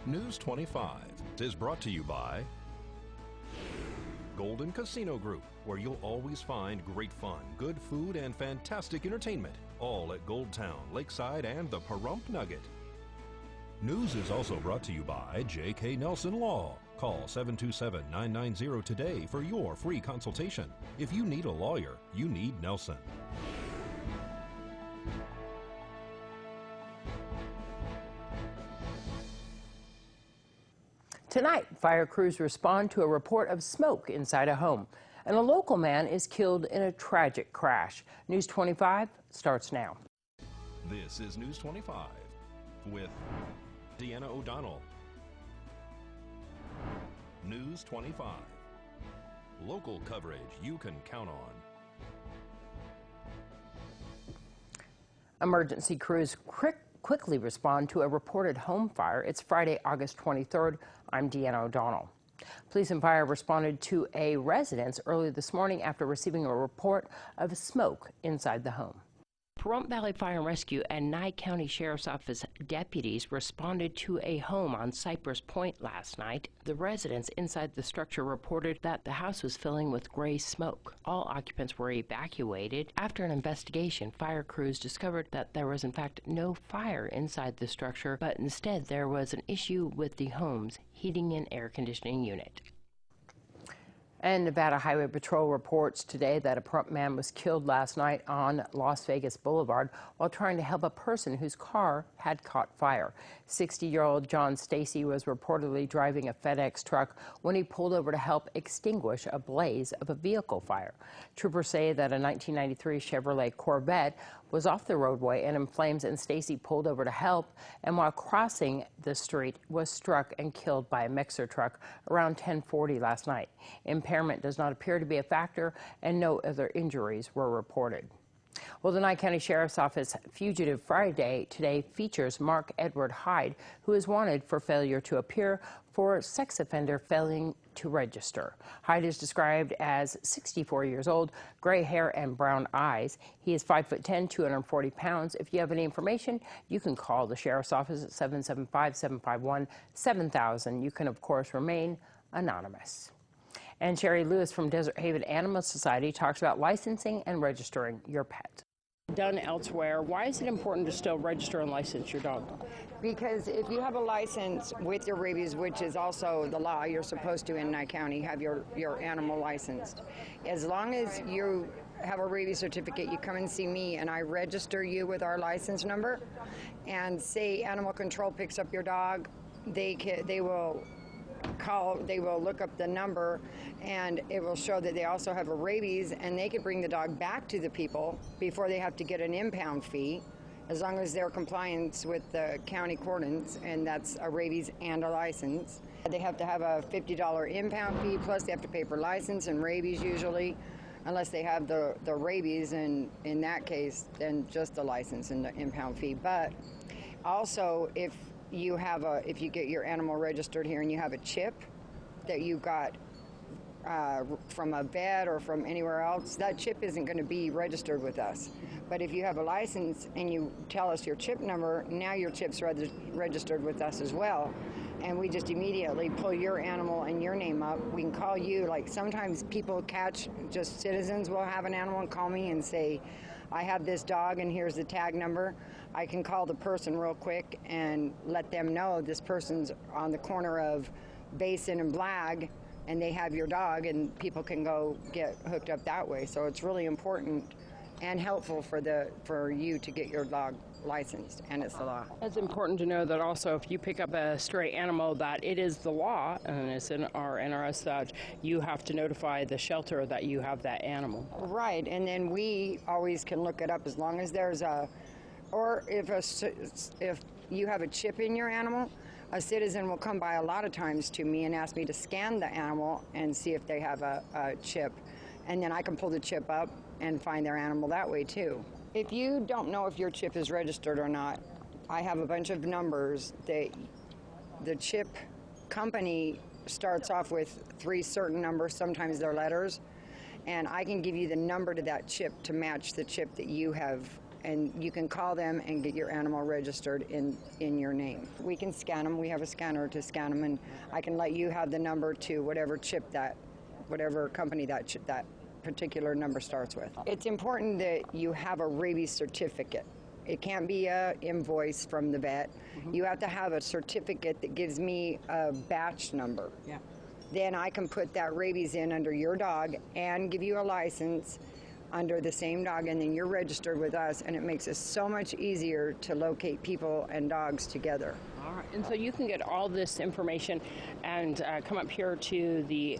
News 25 is brought to you by Golden Casino Group, where you'll always find great fun, good food, and fantastic entertainment, all at Gold Town, Lakeside, and the Pahrump Nugget. News is also brought to you by J.K. Nelson Law. Call 727-990 today for your free consultation. If you need a lawyer, you need Nelson. Tonight, fire crews respond to a report of smoke inside a home, and a local man is killed in a tragic crash. News 25 starts now. This is News 25 with Deanna O'Donnell. News 25. Local coverage you can count on. Emergency crews quickly respond to a reported home fire. It's Friday, August 23rd. I'm Deanna O'Donnell. Police and fire responded to a residence early this morning after receiving a report of smoke inside the home. Pahrump Valley Fire and Rescue and Nye County Sheriff's Office deputies responded to a home on Cypress Point last night. The residents inside the structure reported that the house was filling with gray smoke. All occupants were evacuated. After an investigation, fire crews discovered that there was in fact no fire inside the structure, but instead there was an issue with the home's heating and air conditioning unit. And Nevada Highway Patrol reports today that a Pahrump man was killed last night on Las Vegas Boulevard while trying to help a person whose car had caught fire. 60-year-old John Stacy was reportedly driving a FedEx truck when he pulled over to help extinguish a blaze of a vehicle fire. Troopers say that a 1993 Chevrolet Corvette was off the roadway and in flames, and Stacy pulled over to help, and while crossing the street was struck and killed by a mixer truck around 10:40 last night. Impairment does not appear to be a factor, and no other injuries were reported. Well, the Nye County Sheriff's Office Fugitive Friday today features Mark Edward Hyde, who is wanted for failure to appear for sex offender failing to register. Hyde is described as 64 years old, gray hair and brown eyes. He is 5'10", 240 pounds. If you have any information, you can call the Sheriff's Office at 775-751-7000. You can, of course, remain anonymous. And Sherry Lewis from Desert Haven Animal Society talks about licensing and registering your pet. Done elsewhere, why is it important to still register and license your dog? Because if you have a license with your rabies, which is also the law, you're supposed to in Nye County have your animal licensed. As long as you have a rabies certificate, you come and see me and I register you with our license number, and say animal control picks up your dog, they will look up the number and it will show that they also have a rabies, and they can bring the dog back to the people before they have to get an impound fee, as long as they're compliant with the county coordinates, and that's a rabies and a license. They have to have a $50 impound fee, plus they have to pay for license and rabies usually, unless they have the rabies, and in that case then just the license and the impound fee. But also if you get your animal registered here and you have a chip that you got from a vet or from anywhere else, that chip isn't going to be registered with us. But if you have a license and you tell us your chip number, now your chip's registered with us as well. And we just immediately pull your animal and your name up. We can call you. Like sometimes people just citizens will have an animal and call me and say, I have this dog and here's the tag number. I can call the person real quick and let them know this person's on the corner of Basin and Blag, and they have your dog, and people can go get hooked up that way. So it's really important and helpful for you to get your dog licensed, and it's the law. It's important to know that also if you pick up a stray animal, that it is the law, and it's in our NRS that you have to notify the shelter that you have that animal. Right, and then we always can look it up as long as there's or if you have a chip in your animal, a citizen will come by a lot of times to me and ask me to scan the animal and see if they have a chip, and then I can pull the chip up and find their animal that way too. If you don't know if your chip is registered or not, I have a bunch of numbers. The chip company starts off with 3 certain numbers, sometimes they're letters, and I can give you the number to that chip to match the chip that you have and you can call them and get your animal registered in your name. We can scan them. We have a scanner to scan them, and I can let you have the number to whatever chip whatever company that particular number starts with. It's important that you have a rabies certificate. It can't be an invoice from the vet. You have to have a certificate that gives me a batch number. Yeah. Then I can put that rabies in under your dog and give you a license under the same dog, and then you're registered with us, and it makes it so much easier to locate people and dogs together. All right, and so you can get all this information and come up here to the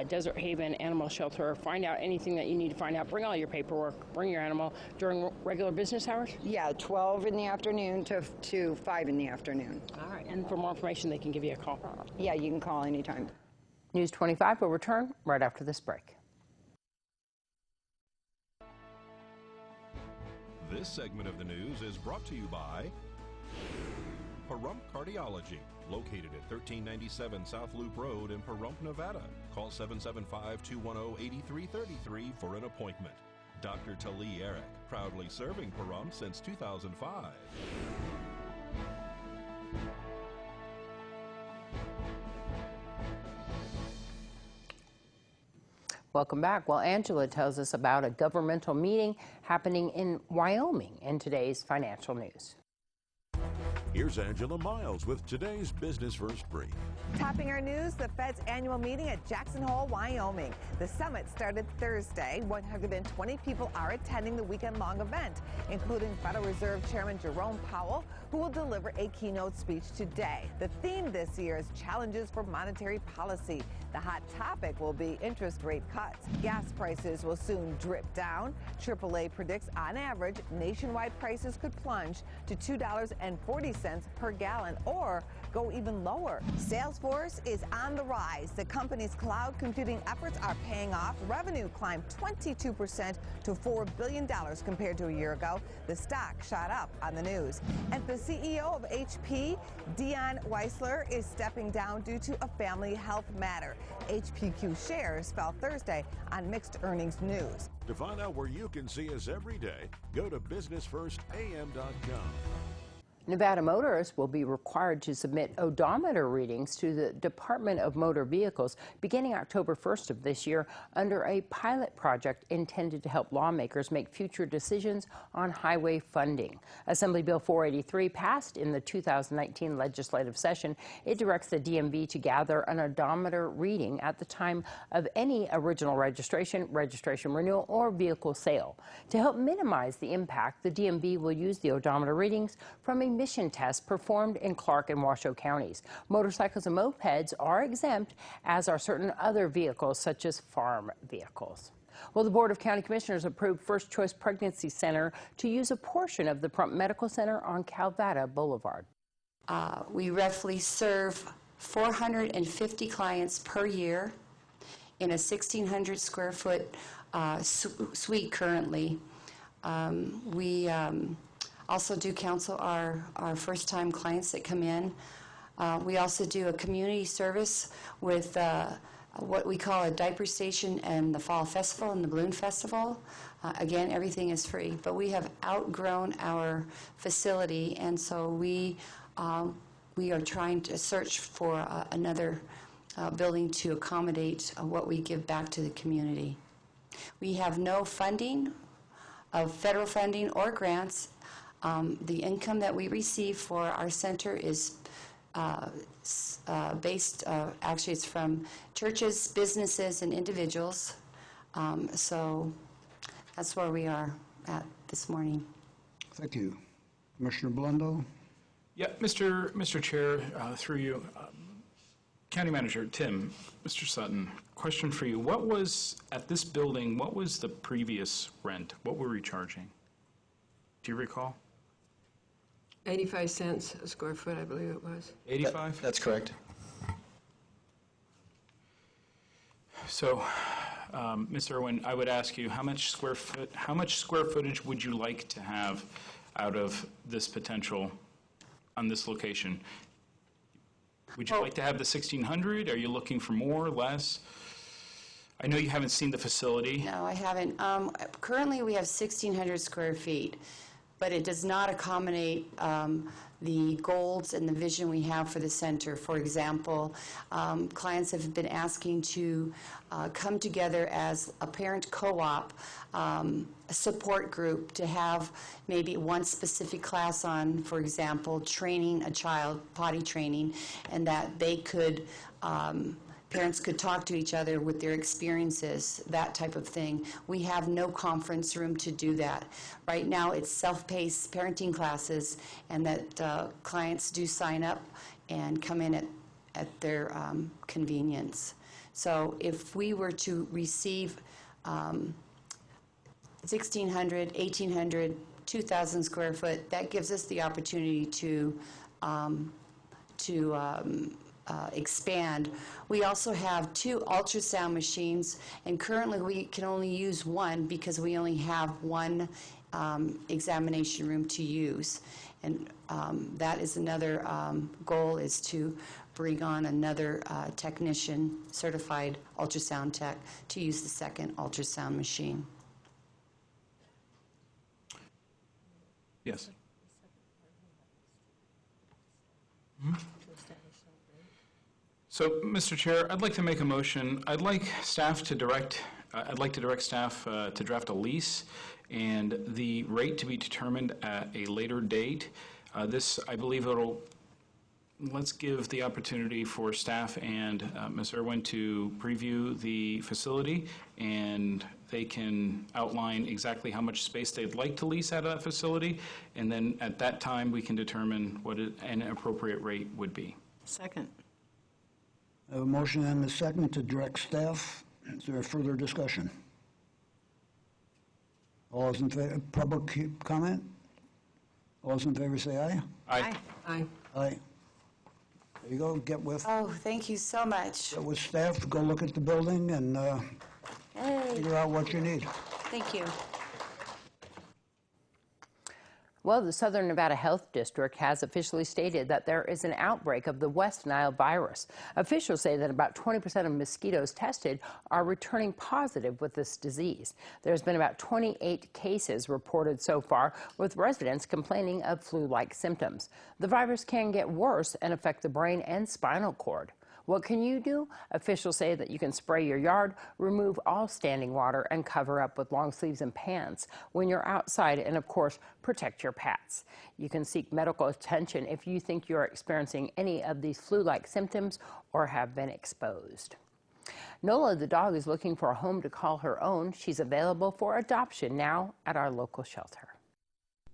Desert Haven Animal Shelter, find out anything that you need to find out, bring all your paperwork, bring your animal during regular business hours? Yeah, 12 in the afternoon to 5 in the afternoon. All right, and for more information, they can give you a call. Yeah, you can call anytime. News 25 will return right after this break. This segment of the news is brought to you by Pahrump Cardiology, located at 1397 South Loop Road in Pahrump, Nevada. Call 775-210-8333 for an appointment. Dr. Tali Eric, proudly serving Pahrump since 2005. Welcome back. Well, Angela tells us about a governmental meeting happening in Wyoming in today's financial news. Here's Angela Miles with today's Business First Brief. Topping our news, the Fed's annual meeting at Jackson Hole, Wyoming. The summit started Thursday. 120 people are attending the weekend-long event, including Federal Reserve Chairman Jerome Powell, who will deliver a keynote speech today. The theme this year is challenges for monetary policy. The hot topic will be interest rate cuts. Gas prices will soon drip down. AAA predicts on average nationwide prices could plunge to $2.40 per gallon or go even lower. Salesforce is on the rise. The company's cloud computing efforts are paying off. Revenue climbed 22% to $4 billion compared to a year ago. The stock shot up on the news. And the CEO of HP, Deanna Weisler, is stepping down due to a family health matter. HPQ shares fell Thursday on mixed earnings news. To find out where you can see us every day, go to businessfirstam.com. Nevada motorists will be required to submit odometer readings to the Department of Motor Vehicles beginning October 1st of this year under a pilot project intended to help lawmakers make future decisions on highway funding. Assembly Bill 483 passed in the 2019 legislative session. It directs the DMV to gather an odometer reading at the time of any original registration, registration renewal, or vehicle sale. To help minimize the impact, the DMV will use the odometer readings from emission tests performed in Clark and Washoe counties. Motorcycles and mopeds are exempt, as are certain other vehicles, such as farm vehicles. Well, the Board of County Commissioners approved First Choice Pregnancy Center to use a portion of the Pahrump Medical Center on Calvada Boulevard. We roughly serve 450 clients per year in a 1,600 square foot suite currently. We also do counsel our first-time clients that come in. We also do a community service with what we call a diaper station and the Fall Festival and the Balloon Festival. Again, everything is free, but we have outgrown our facility, and so we are trying to search for another building to accommodate what we give back to the community. We have no funding of federal funding or grants. The income that we receive for our center is based, actually it's from churches, businesses, and individuals. So that's where we are at this morning. Thank you. Commissioner Blundo? Yeah, Mr. Chair, through you, County Manager Tim, Mr. Sutton, question for you. What was, at this building, what was the previous rent? What were we charging? Do you recall? 85 cents a square foot, I believe it was. 85? That's correct. So, Ms. Irwin, I would ask you, how much square footage would you like to have out of this potential on this location? Would you like to have the 1,600? Are you looking for more, less? I know you haven't seen the facility. No, I haven't. Currently, we have 1,600 square feet. but it does not accommodate the goals and the vision we have for the center. For example, clients have been asking to come together as a parent co-op, a support group, to have maybe one specific class on, for example, training a child, potty training, and that they could parents could talk to each other with their experiences, that type of thing. We have no conference room to do that. Right now, it's self-paced parenting classes, and that clients do sign up and come in at their convenience. So if we were to receive 1,600, 1,800, 2,000 square foot, that gives us the opportunity to expand. We also have 2 ultrasound machines, and currently we can only use one because we only have one examination room to use. And that is another goal, is to bring on another technician, certified ultrasound tech, to use the second ultrasound machine. Yes. Mm-hmm. So, Mr. Chair, I'd like to make a motion. I'd like to direct staff to draft a lease and the rate to be determined at a later date. This, I believe, let's give the opportunity for staff and Ms. Irwin to preview the facility, and they can outline exactly how much space they'd like to lease out of that facility, and then at that time we can determine what an appropriate rate would be. Second. I have a motion and a second to direct staff. Is there further discussion? All those in favor, public comment? All those in favor say aye. Aye. Aye. Aye. There you go, get with Thank you so much. staff, go look at the building and Hey, figure out what you need. thank you. Well, the Southern Nevada Health District has officially stated that there is an outbreak of the West Nile virus. Officials say that about 20% of mosquitoes tested are returning positive with this disease. There's been about 28 cases reported so far, with residents complaining of flu-like symptoms. The virus can get worse and affect the brain and spinal cord. What can you do? Officials say that you can spray your yard, remove all standing water, and cover up with long sleeves and pants when you're outside, and of course, protect your pets. You can seek medical attention if you think you're experiencing any of these flu-like symptoms or have been exposed. Nola the dog is looking for a home to call her own. She's available for adoption now at our local shelter.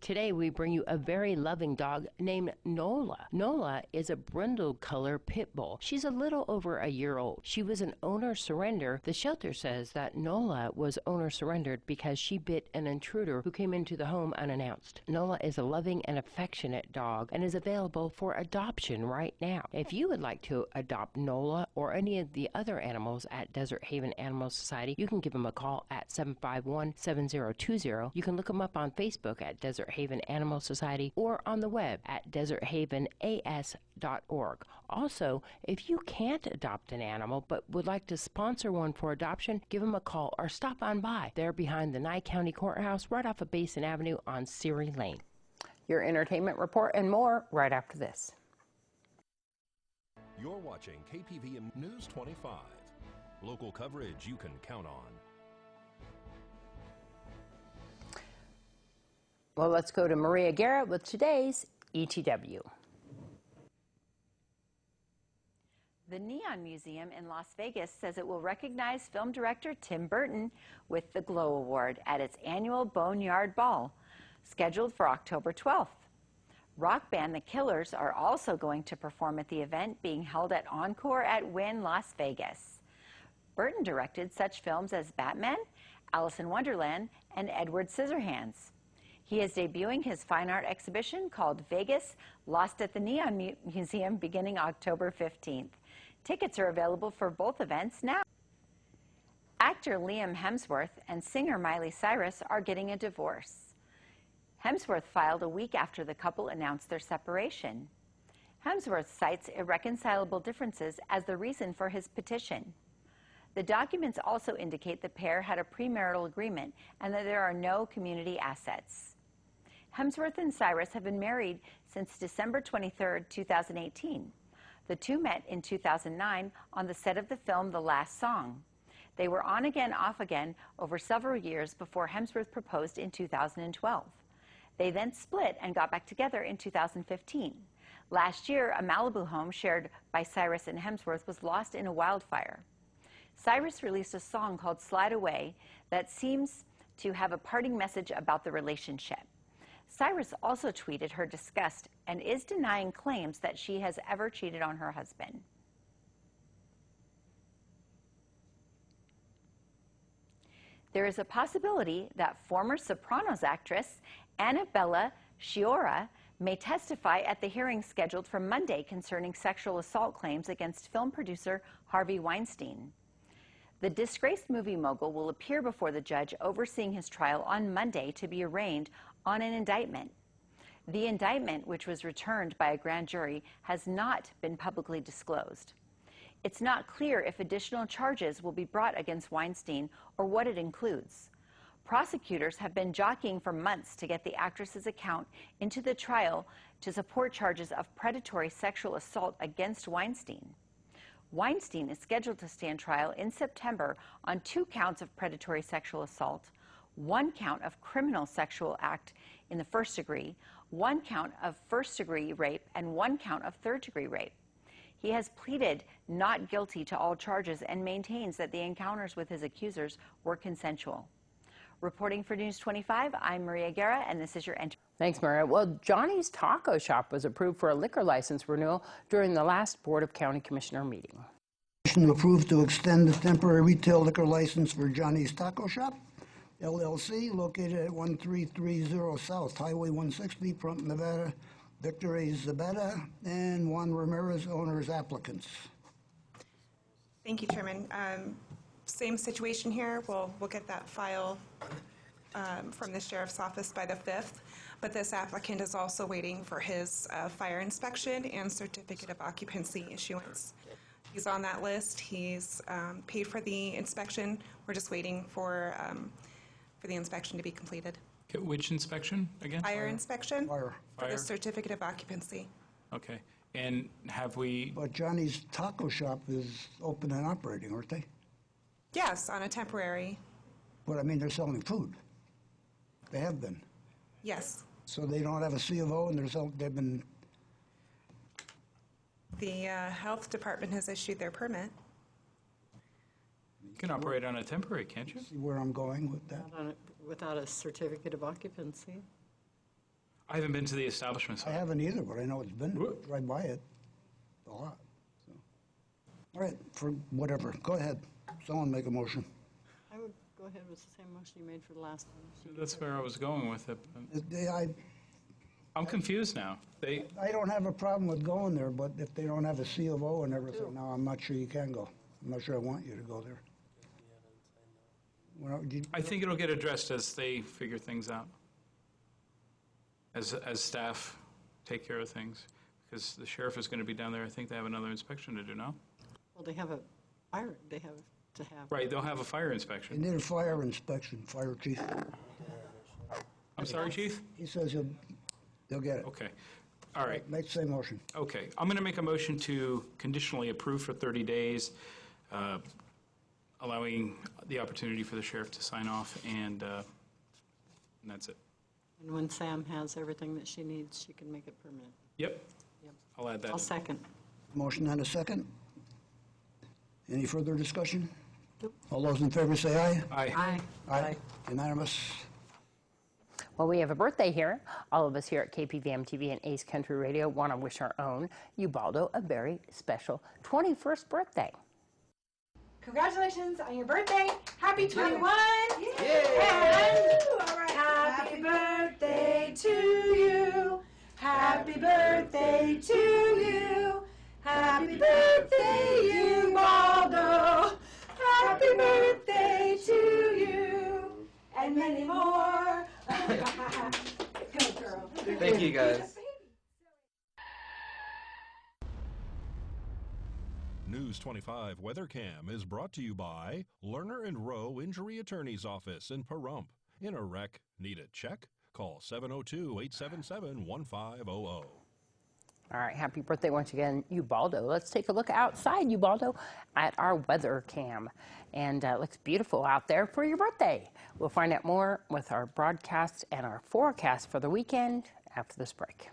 Today we bring you a very loving dog named Nola. Nola is a brindle color pit bull. She's a little over a year old. She was an owner surrender. The shelter says that Nola was owner surrendered because she bit an intruder who came into the home unannounced. Nola is a loving and affectionate dog and is available for adoption right now. If you would like to adopt Nola or any of the other animals at Desert Haven Animal Society, you can give them a call at 751-7020. You can look them up on Facebook at Desert Haven Animal Society or on the web at deserthavenas.org. Also, if you can't adopt an animal but would like to sponsor one for adoption, give them a call or stop on by. They're behind the Nye County Courthouse right off of Basin Avenue on Seary Lane. Your entertainment report and more right after this. You're watching KPVM News 25. Local coverage you can count on. Well, let's go to Maria Garrett with today's ETW. The Neon Museum in Las Vegas says it will recognize film director Tim Burton with the Glow Award at its annual Boneyard Ball, scheduled for October 12th. Rock band The Killers are also going to perform at the event being held at Encore at Wynn, Las Vegas. Burton directed such films as Batman, Alice in Wonderland, and Edward Scissorhands. He is debuting his fine art exhibition called Vegas, Lost at the Neon Museum beginning October 15th. Tickets are available for both events now. Actor Liam Hemsworth and singer Miley Cyrus are getting a divorce. Hemsworth filed a week after the couple announced their separation. Hemsworth cites irreconcilable differences as the reason for his petition. The documents also indicate the pair had a premarital agreement and that there are no community assets. Hemsworth and Cyrus have been married since December 23, 2018. The two met in 2009 on the set of the film The Last Song. They were on again, off again over several years before Hemsworth proposed in 2012. They then split and got back together in 2015. Last year, a Malibu home shared by Cyrus and Hemsworth was lost in a wildfire. Cyrus released a song called Slide Away that seems to have a parting message about the relationship. Cyrus also tweeted her disgust and is denying claims that she has ever cheated on her husband. There is a possibility that former Sopranos actress Annabella Sciorra may testify at the hearing scheduled for Monday concerning sexual assault claims against film producer Harvey Weinstein. The disgraced movie mogul will appear before the judge overseeing his trial on Monday to be arraigned on an indictment. The indictment, which was returned by a grand jury, has not been publicly disclosed. It's not clear if additional charges will be brought against Weinstein or what it includes. Prosecutors have been jockeying for months to get the actress's account into the trial to support charges of predatory sexual assault against Weinstein. Weinstein is scheduled to stand trial in September on 2 counts of predatory sexual assault, 1 count of criminal sexual act in the first degree, 1 count of first-degree rape, and 1 count of third-degree rape. He has pleaded not guilty to all charges and maintains that the encounters with his accusers were consensual. Reporting for News 25, I'm Maria Guerra, and this is your entry. Thanks, Maria. Well, Johnny's Taco Shop was approved for a liquor license renewal during the last Board of County Commissioner meeting. Motion approved to extend the temporary retail liquor license for Johnny's Taco Shop, LLC, located at 1330 South Highway 160, Pahrump, Nevada. Victor A. Zabetta and Juan Ramirez, owners applicants. Thank you, Chairman. Same situation here. We'll get that file from the Sheriff's Office by the 5th, but this applicant is also waiting for his fire inspection and certificate of occupancy issuance. He's on that list. He's paid for the inspection. We're just waiting for the inspection to be completed. Okay, which inspection again? Fire inspection Fire. for the certificate of occupancy. Okay. And have we... But Johnny's Taco Shop is open and operating, aren't they? Yes, on a temporary. But I mean, they're selling food. They have been. Yes. So they don't have a C of O, and they've been... The health department has issued their permit. You can operate on a temporary, can't you? See where I'm going with that? Without a certificate of occupancy. I haven't been to the establishment I side. haven't either, but I know it's been right by it a lot. So. All right, for whatever. Go ahead. Someone make a motion. I would go ahead with the same motion you made for the last one. That's where I was going with it. I'm confused now. I don't have a problem with going there, but if they don't have a C of O and everything, now I'm not sure you can go. I'm not sure I want you to go there. I think it'll get addressed as they figure things out, as staff take care of things, because the sheriff is going to be down there. I think they have another inspection to do now. Well, they have a fire. They have to have. Right, they'll have a fire inspection. They need a fire inspection, fire chief. I'm sorry, chief? He says they'll get it. Okay. All right. Make the same motion. Okay. I'm going to make a motion to conditionally approve for 30 days, allowing the opportunity for the sheriff to sign off, and that's it. And when Sam has everything that she needs, she can make it permanent. Yep. I'll add that. I'll second. Motion and a second. Any further discussion? Nope. All those in favor say aye. Aye. Aye. Aye. Unanimous. Well, we have a birthday here. All of us here at KPVM-TV and Ace Country Radio want to wish our own Ubaldo a very special 21st birthday. Congratulations on your birthday. Happy 21. Yay. And all right. Happy birthday to you. Happy birthday to you. Happy birthday, Ubaldo. Happy birthday to you. And many more. Good girl. Thank you, guys. News 25 Weather Cam is brought to you by Lerner and Rowe Injury Attorney's Office in Pahrump. In a wreck, need a check? Call 702-877-1500. All right, happy birthday once again, Ubaldo. Let's take a look outside, Ubaldo, at our weather cam. And it looks beautiful out there for your birthday. We'll find out more with our broadcasts and our forecast for the weekend after this break.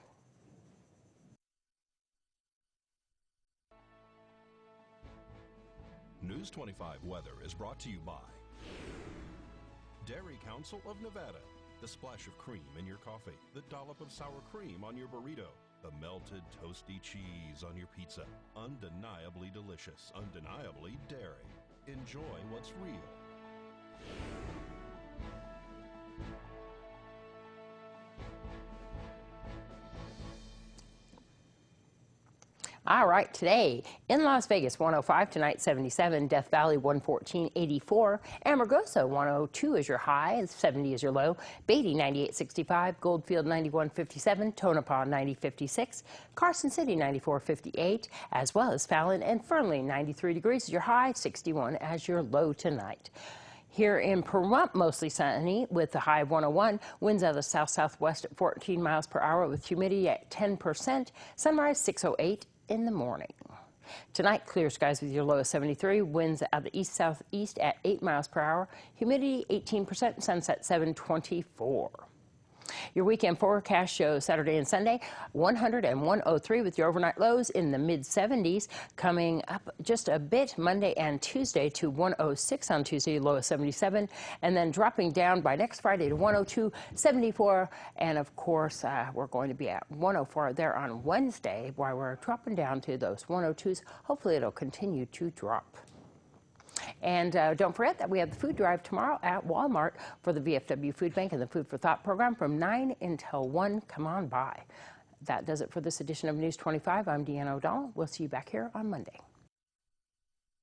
News 25 weather is brought to you by Dairy Council of Nevada. The splash of cream in your coffee, the dollop of sour cream on your burrito, the melted toasty cheese on your pizza. Undeniably delicious, undeniably dairy. Enjoy what's real. All right, today in Las Vegas, 105, tonight 77, Death Valley 114, 84, Amargosa 102 is your high, 70 is your low, Beatty 98, 65, Goldfield 91, 57, Tonopah 90, 56, Carson City 94, 58, as well as Fallon and Fernley 93 degrees is your high, 61 as your low tonight. Here in Pahrump, mostly sunny with the high of 101. Winds out of the south-southwest at 14 miles per hour with humidity at 10%. Sunrise 6:08 in the morning. Tonight, clear skies with your low of 73. Winds out of the east-southeast at 8 miles per hour. Humidity 18%. Sunset 7:24. Your weekend forecast shows Saturday and Sunday 100 and 103 with your overnight lows in the mid-70s. Coming up just a bit Monday and Tuesday to 106 on Tuesday, low of 77, and then dropping down by next Friday to 102, 74, and of course we're going to be at 104 there on Wednesday while we're dropping down to those 102s. Hopefully it'll continue to drop. And don't forget that we have the food drive tomorrow at Walmart for the VFW Food Bank and the Food for Thought program from 9 until 1. Come on by. That does it for this edition of News 25. I'm Deanna O'Donnell. We'll see you back here on Monday.